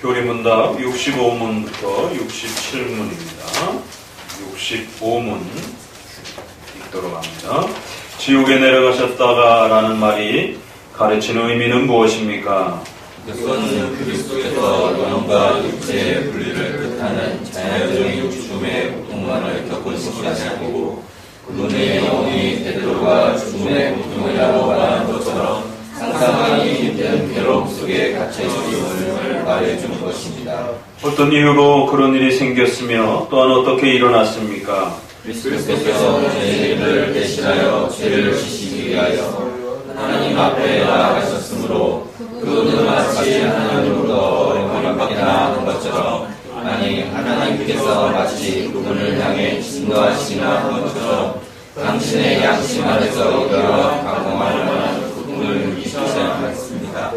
교리문답 65문부터 67문입니다. 65문 읽도록 합니다. 지옥에 내려가셨다가 라는 말이 가르치는 의미는 무엇입니까? 그것은 그리스도께서 영과 육체의 분리를 뜻하는 자연적인 죽음의 고통만을 겪으시지 아니하고 그분의 영혼이 대들과 죽음의 고통이라고 말하는 것처럼 상상하기 힘든 괴로움 속에 갇혀있음을 말해주는 것입니다. 어떤 이유로 그런 일이 생겼으며 또한 어떻게 일어났습니까? 그리스도께서 저희를 대신하여 죄를 지시기 위하여 하나님 앞에 나아가셨으므로 그분은 마치 하나님으로부터 어림이나 하는 것처럼 아니 하나님께서 마치 그분을 향해 진노하시나 하는 것처럼 당신의 양심 안에서 이러한 강공할 만한 고통을 이기시지 않았습니다.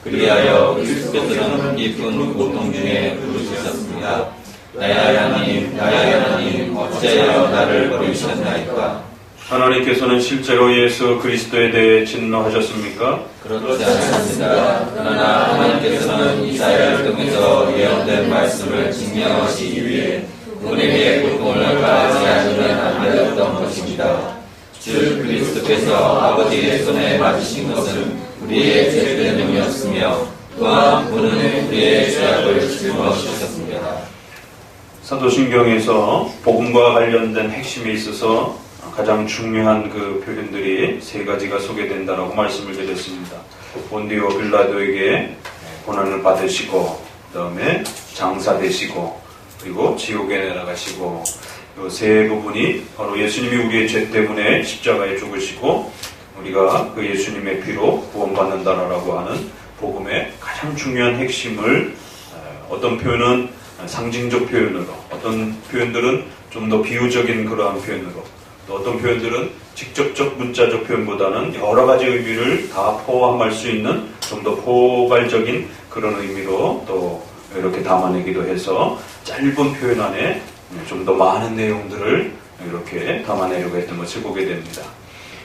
그리하여 그리스도께서는 깊은 고통 중에 부르셨습니다. 나의 하나님 어찌하여 나를 버리셨나이까? 하나님께서는 실제로 예수 그리스도에 대해 진노하셨습니까? 그렇지 않습니다. 그러나 하나님께서는 이사야를 통해서 예언된 말씀을 증명하시기 위해 그분에게 고통을 가하지 않으면 안 되었던 것입니다. 주 그리스도께서 아버지의 손에 맞으신 것은 우리의 죄 때문이었으며 또한 그분은 우리의 죄악을 짊어지셨습니다. 사도신경에서 복음과 관련된 핵심에 있어서 가장 중요한 그 표현들이 세 가지가 소개된다라고 말씀을 드렸습니다. 본디오 빌라도에게 고난을 받으시고, 그 다음에 장사되시고, 그리고 지옥에 내려가시고, 이 세 부분이 바로 예수님이 우리의 죄 때문에 십자가에 죽으시고 우리가 그 예수님의 피로 구원받는다라고 하는 복음의 가장 중요한 핵심을 어떤 표현은 상징적 표현으로, 어떤 표현들은 좀 더 비유적인 그러한 표현으로, 또 어떤 표현들은 직접적 문자적 표현보다는 여러 가지 의미를 다 포함할 수 있는 좀 더 포괄적인 그런 의미로 또 이렇게 담아내기도 해서 짧은 표현 안에 좀 더 많은 내용들을 이렇게 담아내려고 했던 것을 보게 됩니다.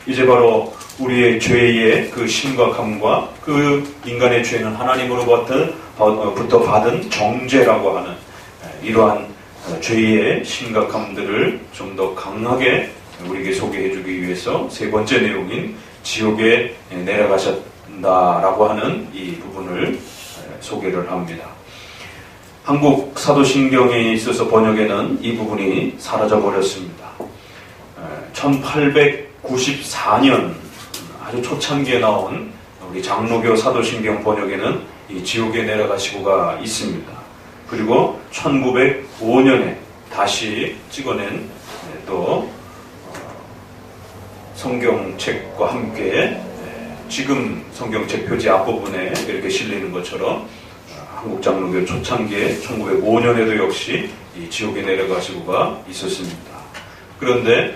이제 바로 우리의 죄의 그 심각함과 그 인간의 죄는 하나님으로부터 받은 정죄라고 하는 이러한 죄의 심각함들을 좀 더 강하게 우리에게 소개해주기 위해서 세 번째 내용인 지옥에 내려가셨다라고 하는 이 부분을 소개를 합니다. 한국 사도신경에 있어서 번역에는 이 부분이 사라져버렸습니다. 1894년 아주 초창기에 나온 우리 장로교 사도신경 번역에는 이 지옥에 내려가시고가 있습니다. 그리고 1905년에 다시 찍어낸 또 성경책과 함께 지금 성경책 표지 앞부분에 이렇게 실리는 것처럼 한국 장로교 초창기에 1905년에도 역시 이 지옥에 내려가시고가 있었습니다. 그런데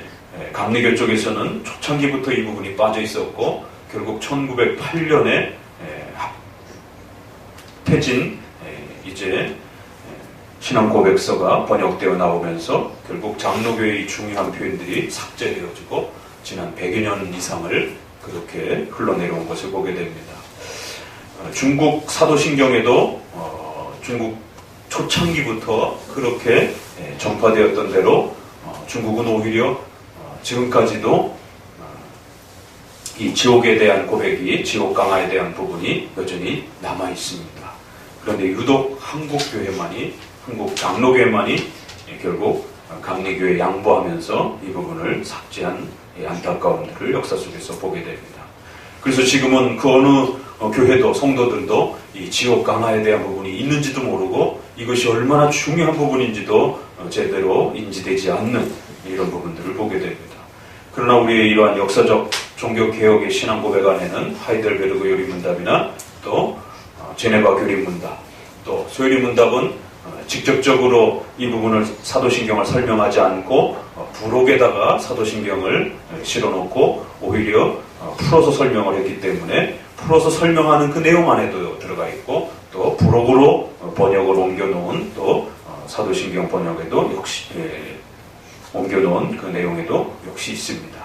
감리교 쪽에서는 초창기부터 이 부분이 빠져 있었고 결국 1908년에 합해진 이제 신앙고백서가 번역되어 나오면서 결국 장로교의 중요한 표현들이 삭제되어지고 지난 100여 년 이상을 그렇게 흘러내려온 것을 보게 됩니다. 중국 사도신경에도 중국 초창기부터 그렇게 전파되었던 대로 중국은 오히려 지금까지도 이 지옥에 대한 고백이, 지옥 강화에 대한 부분이 여전히 남아 있습니다. 그런데 유독 한국 장로교회만이 결국 감리교에 양보하면서 이 부분을 삭제한 안타까운 일을 역사 속에서 보게 됩니다. 그래서 지금은 그 어느 교회도 성도들도 이 지옥 강화에 대한 부분이 있는지도 모르고 이것이 얼마나 중요한 부분인지도 제대로 인지되지 않는 이런 부분들을 보게 됩니다. 그러나 우리의 이러한 역사적 종교개혁의 신앙고백 안에는 하이델베르그 교리문답이나 또 제네바 교리문답, 또 소요리문답은 직접적으로 이 부분을 사도신경을 설명하지 않고 부록에다가 사도신경을 실어놓고 오히려 풀어서 설명을 했기 때문에 풀어서 설명하는 그 내용 안에도 들어가 있고 또 부록으로 번역을 옮겨놓은 또 사도신경 번역에도 역시 옮겨놓은 그 내용에도 역시 있습니다.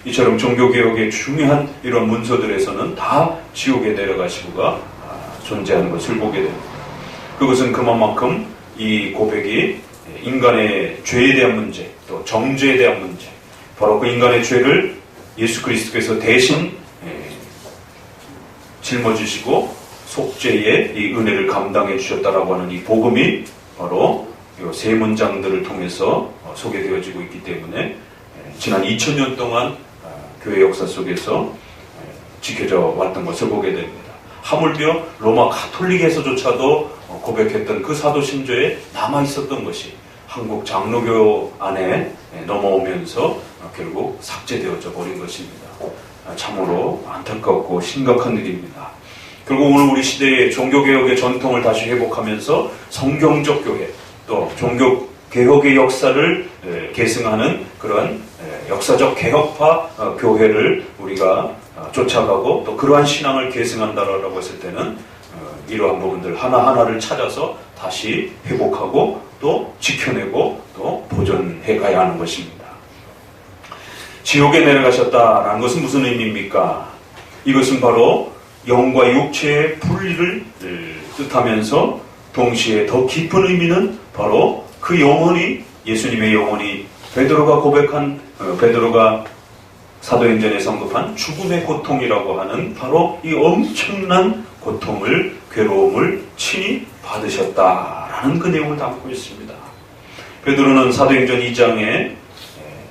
이처럼 종교개혁의 중요한 이런 문서들에서는 다 지옥에 내려가시고가 존재하는 것을 보게 됩니다. 그것은 그만큼 이 고백이 인간의 죄에 대한 문제, 또 정죄에 대한 문제, 바로 그 인간의 죄를 예수 그리스도께서 대신 짊어지시고 속죄의 이 은혜를 감당해 주셨다라고 하는 이 복음이 바로 이 세 문장들을 통해서 소개되어지고 있기 때문에 지난 2000년 동안 교회 역사 속에서 지켜져 왔던 것을 보게 됩니다. 하물며 로마 가톨릭에서조차도 고백했던 그 사도 신조에 남아 있었던 것이 한국 장로교 안에 넘어오면서 결국 삭제되어져 버린 것입니다. 참으로 안타깝고 심각한 일입니다. 결국 오늘 우리 시대의 종교개혁의 전통을 다시 회복하면서 성경적 교회, 또 종교개혁의 역사를 계승하는 그런 역사적 개혁파 교회를 우리가 쫓아가고 또 그러한 신앙을 계승한다라고 했을 때는 이러한 부분들 하나하나를 찾아서 다시 회복하고 또 지켜내고 또 보존해 가야 하는 것입니다. 지옥에 내려가셨다라는 것은 무슨 의미입니까? 이것은 바로 영과 육체의 분리를 뜻하면서 동시에 더 깊은 의미는 바로 그 영혼이, 예수님의 영혼이 베드로가 사도행전에 언급한 죽음의 고통이라고 하는 바로 이 엄청난 고통을, 괴로움을 친히 받으셨다라는 그 내용을 담고 있습니다. 베드로는 사도행전 2장에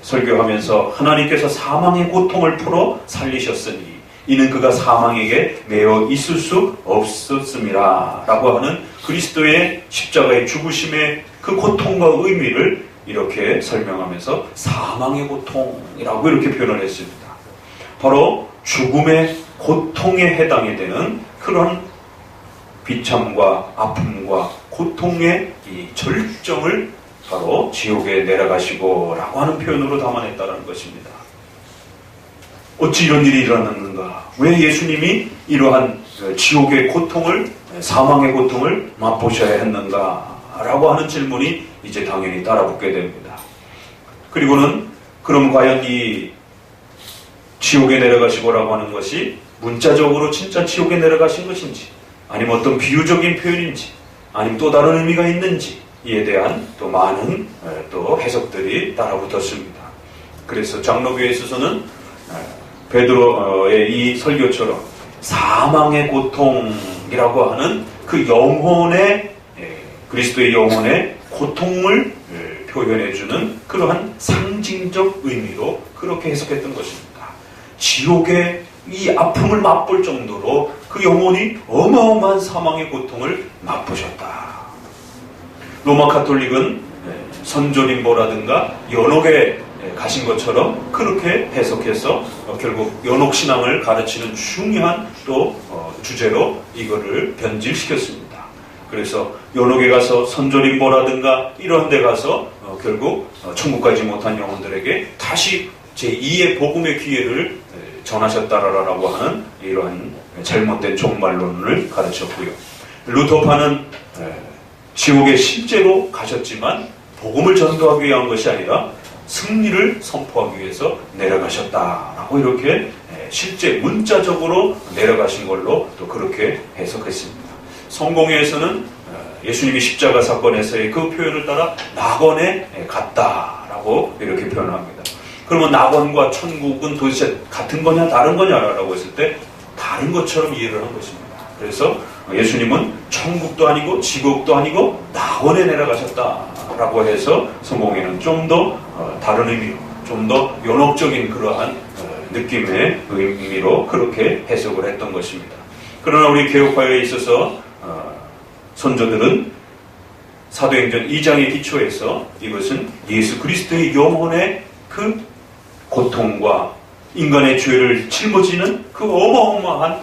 설교하면서 하나님께서 사망의 고통을 풀어 살리셨으니 이는 그가 사망에게 매어 있을 수 없었음이라 라고 하는 그리스도의 십자가의 죽으심의 그 고통과 의미를 이렇게 설명하면서 사망의 고통이라고 이렇게 표현을 했습니다. 바로 죽음의 고통에 해당이 되는 그런 비참과 아픔과 고통의 이 절정을 바로 지옥에 내려가시고 라고 하는 표현으로 담아냈다는 것입니다. 어찌 이런 일이 일어났는가? 왜 예수님이 이러한 지옥의 고통을, 사망의 고통을 맛보셔야 했는가? 라고 하는 질문이 이제 당연히 따라붙게 됩니다. 그리고는 그럼 과연 이 지옥에 내려가시고라고 하는 것이 문자적으로 진짜 지옥에 내려가신 것인지, 아니면 어떤 비유적인 표현인지, 아니면 또 다른 의미가 있는지 이에 대한 또 많은 또 해석들이 따라붙었습니다. 그래서 장로교에 있어서는 베드로의 이 설교처럼 사망의 고통이라고 하는 그 영혼의, 그리스도의 영혼의 고통을 표현해주는 그러한 상징적 의미로 그렇게 해석했던 것입니다. 지옥의 이 아픔을 맛볼 정도로 그 영혼이 어마어마한 사망의 고통을 맛보셨다. 로마 가톨릭은 선조림보라든가 연옥에 가신 것처럼 그렇게 해석해서 결국 연옥신앙을 가르치는 중요한 또 주제로 이거를 변질시켰습니다. 그래서 연옥에 가서 선조림보라든가 이런 데 가서 결국 천국 가지 못한 영혼들에게 다시 제2의 복음의 기회를 전하셨다라고 하는 이러한 잘못된 종말론을 가르쳤고요. 루터파는 지옥에 실제로 가셨지만 복음을 전도하기 위한 것이 아니라 승리를 선포하기 위해서 내려가셨다라고 이렇게 실제 문자적으로 내려가신 걸로 또 그렇게 해석했습니다. 성공회에서는 예수님이 십자가 사건에서의 그 표현을 따라 낙원에 갔다라고 이렇게 표현합니다. 그러면 낙원과 천국은 도대체 같은 거냐 다른 거냐라고 했을 때 다른 것처럼 이해를 한 것입니다. 그래서 예수님은 천국도 아니고 지옥도 아니고 낙원에 내려가셨다라고 해서 성공회는 좀 더 다른 의미로, 좀 더 연옥적인 그러한 느낌의 의미로 그렇게 해석을 했던 것입니다. 그러나 우리 개혁파에 있어서 선조들은 사도행전 2장의 기초에서 이것은 예수 그리스도의 영혼의 그 고통과 인간의 죄를 짊어지는 그 어마어마한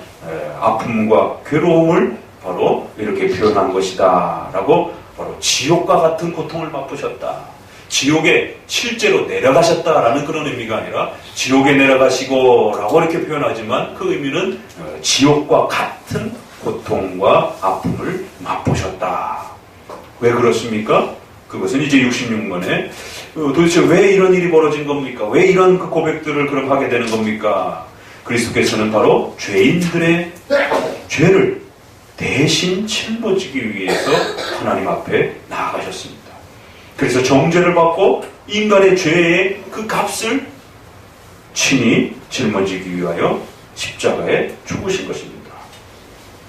아픔과 괴로움을 바로 이렇게 표현한 것이다 라고, 바로 지옥과 같은 고통을 맛보셨다, 지옥에 실제로 내려가셨다라는 그런 의미가 아니라 지옥에 내려가시고 라고 이렇게 표현하지만 그 의미는 지옥과 같은 고통과 아픔을 맛보셨다. 왜 그렇습니까? 그것은 이제 66번에 도대체 왜 이런 일이 벌어진 겁니까? 왜 이런 그 고백들을 그럼 하게 되는 겁니까? 그리스도께서는 바로 죄인들의 죄를 대신 짊어지기 위해서 하나님 앞에 나아가셨습니다. 그래서 정죄를 받고 인간의 죄의 그 값을 친히 짊어지기 위하여 십자가에 죽으신 것입니다.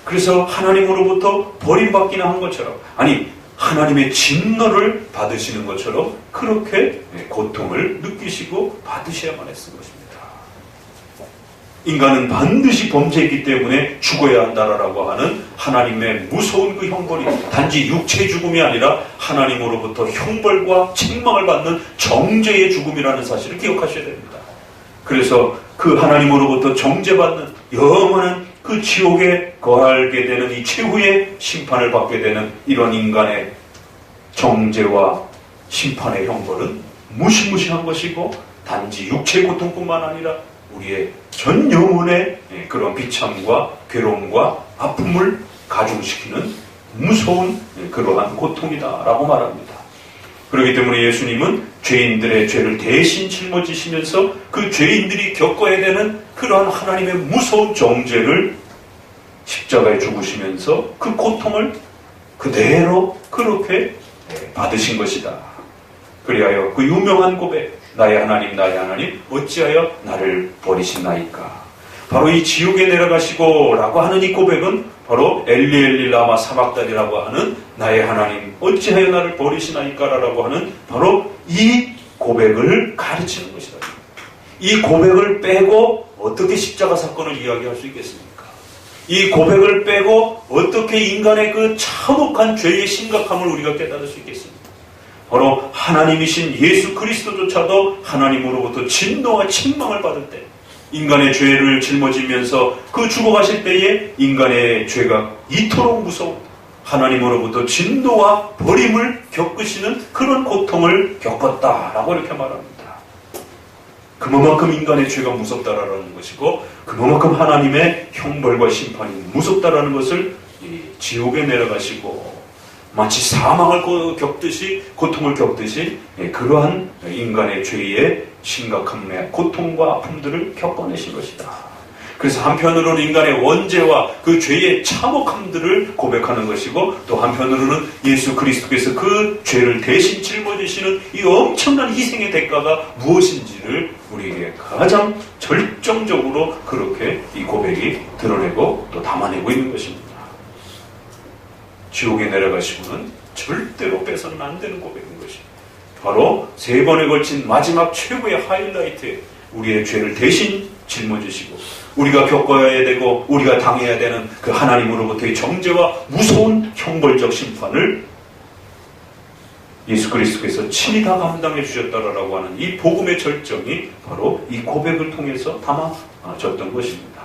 그래서 하나님으로부터 버림받기나 한 것처럼, 아니 하나님의 진노를 받으시는 것처럼 그렇게 고통을 느끼시고 받으셔야만 했던 것입니다. 인간은 반드시 범죄했기 때문에 죽어야 한다라고 하는 하나님의 무서운 그 형벌이 단지 육체의 죽음이 아니라 하나님으로부터 형벌과 책망을 받는 정죄의 죽음이라는 사실을 기억하셔야 됩니다. 그래서 그 하나님으로부터 정죄받는 영원한 그 지옥에 거하게 되는 이 최후의 심판을 받게 되는 이런 인간의 정죄와 심판의 형벌은 무시무시한 것이고, 단지 육체의 고통뿐만 아니라 우리의 전 영혼의 그런 비참과 괴로움과 아픔을 가중시키는 무서운 그러한 고통이다라고 말합니다. 그렇기 때문에 예수님은 죄인들의 죄를 대신 짊어지시면서 그 죄인들이 겪어야 되는 그러한 하나님의 무서운 정죄를 십자가에 죽으시면서 그 고통을 그대로 그렇게 받으신 것이다. 그리하여 그 유명한 고백, 나의 하나님 어찌하여 나를 버리시나이까. 바로 이 지옥에 내려가시고 라고 하는 이 고백은 바로 엘리 라마 사박다니라고 하는 나의 하나님 어찌하여 나를 버리시나이까 라고 하는 바로 이 고백을 가르치는 것이다. 이 고백을 빼고 어떻게 십자가 사건을 이야기할 수 있겠습니까? 이 고백을 빼고 어떻게 인간의 그 참혹한 죄의 심각함을 우리가 깨달을 수 있겠습니까? 바로 하나님이신 예수 그리스도조차도 하나님으로부터 진노와 책망을 받을 때, 인간의 죄를 짊어지면서 그 죽어가실 때에 인간의 죄가 이토록 무서운 하나님으로부터 진노와 버림을 겪으시는 그런 고통을 겪었다라고 이렇게 말합니다. 그만큼 인간의 죄가 무섭다라는 것이고, 그만큼 하나님의 형벌과 심판이 무섭다라는 것을 지옥에 내려가시고 마치 사망을 겪듯이, 고통을 겪듯이 그러한 인간의 죄의 심각함의 고통과 아픔들을 겪어내신 것이다. 그래서 한편으로는 인간의 원죄와 그 죄의 참혹함들을 고백하는 것이고, 또 한편으로는 예수 그리스도께서 그 죄를 대신 짊어지시는 이 엄청난 희생의 대가가 무엇인지를 우리에게 가장 절정적으로 그렇게 이 고백이 드러내고 또 담아내고 있는 것입니다. 지옥에 내려가시고는 절대로 빼서는 안 되는 고백인 것입니다. 바로 3번에 걸친 마지막 최고의 하이라이트, 우리의 죄를 대신 짊어지시고 우리가 겪어야 되고 우리가 당해야 되는 그 하나님으로부터의 정죄와 무서운 형벌적 심판을 예수 그리스도께서 친히 다 감당해 주셨다라고 하는 이 복음의 절정이 바로 이 고백을 통해서 담아졌던 것입니다.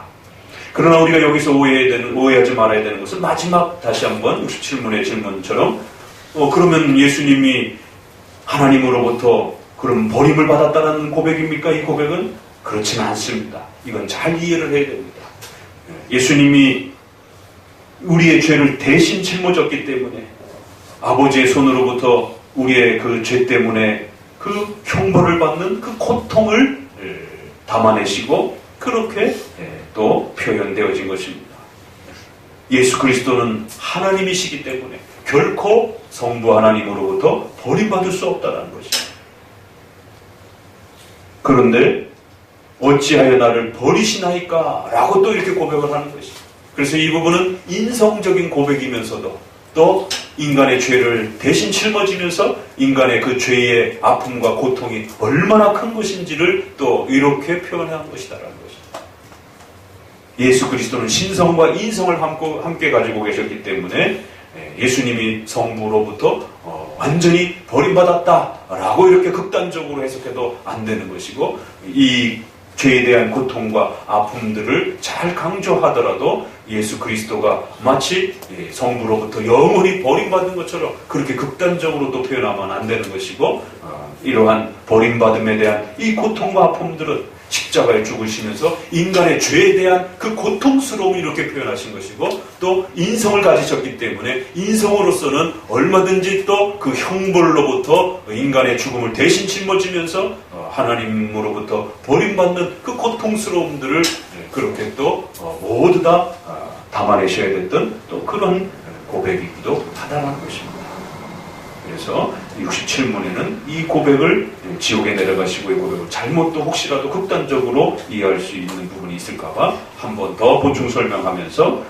그러나 우리가 여기서 오해하지 말아야 되는 것은 마지막 다시 한번 67문의 질문처럼 그러면 예수님이 하나님으로부터 그럼 버림을 받았다는 고백입니까? 이 고백은 그렇지는 않습니다. 이건 잘 이해를 해야 됩니다. 예수님이 우리의 죄를 대신 짊어졌기 때문에 아버지의 손으로부터 우리의 그 죄 때문에 그 형벌을 받는 그 고통을 담아내시고 그렇게 또 표현되어진 것입니다. 예수 그리스도는 하나님이시기 때문에 결코 성부 하나님으로부터 버림받을 수 없다는 것입니다. 그런데 어찌하여 나를 버리시나이까? 라고 또 이렇게 고백을 하는 것입니다. 그래서 이 부분은 인성적인 고백이면서도 또 인간의 죄를 대신 짊어지면서 인간의 그 죄의 아픔과 고통이 얼마나 큰 것인지를 또 이렇게 표현한 것이다라는 것입니다. 예수 그리스도는 신성과 인성을 함께 가지고 계셨기 때문에 예수님이 성부로부터 완전히 버림받았다라고 이렇게 극단적으로 해석해도 안 되는 것이고, 이 죄에 대한 고통과 아픔들을 잘 강조하더라도 예수 그리스도가 마치 성부로부터 영원히 버림받은 것처럼 그렇게 극단적으로 또 표현하면 안 되는 것이고, 이러한 버림받음에 대한 이 고통과 아픔들은 십자가에 죽으시면서 인간의 죄에 대한 그 고통스러움을 이렇게 표현하신 것이고, 또 인성을 가지셨기 때문에 인성으로서는 얼마든지 또 그 형벌로부터 인간의 죽음을 대신 짊어지면서 하나님으로부터 버림받는 그 고통스러움들을 그렇게 또 모두 다 담아내셔야 됐던 또 그런 고백이기도 하다는 것입니다. 그래서 67문에는 이 고백을 지옥에 내려가시고의 고백을 잘못 또 혹시라도 극단적으로 이해할 수 있는 부분이 있을까봐 한 번 더 보충 설명하면서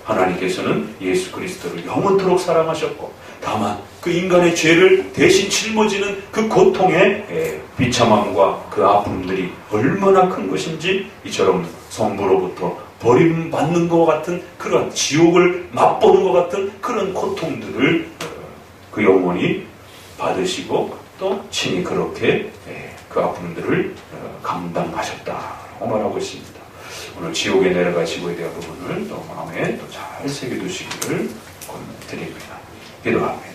하나님께서는 예수 그리스도를 영원토록 사랑하셨고 다만 그 인간의 죄를 대신 짊어지는 그 고통의 비참함과 그 아픔들이 얼마나 큰 것인지 이처럼 성부로부터 버림받는 것 같은 그런 지옥을 맛보는 것 같은 그런 고통들을 그 영혼이 받으시고 또 친히 그렇게 그 아픔들을 감당하셨다고 말하고 있습니다. 오늘 지옥에 내려가시고에 대한 부분을 또 마음에 또 잘 새겨두시기를 권드립니다. 기도합니다.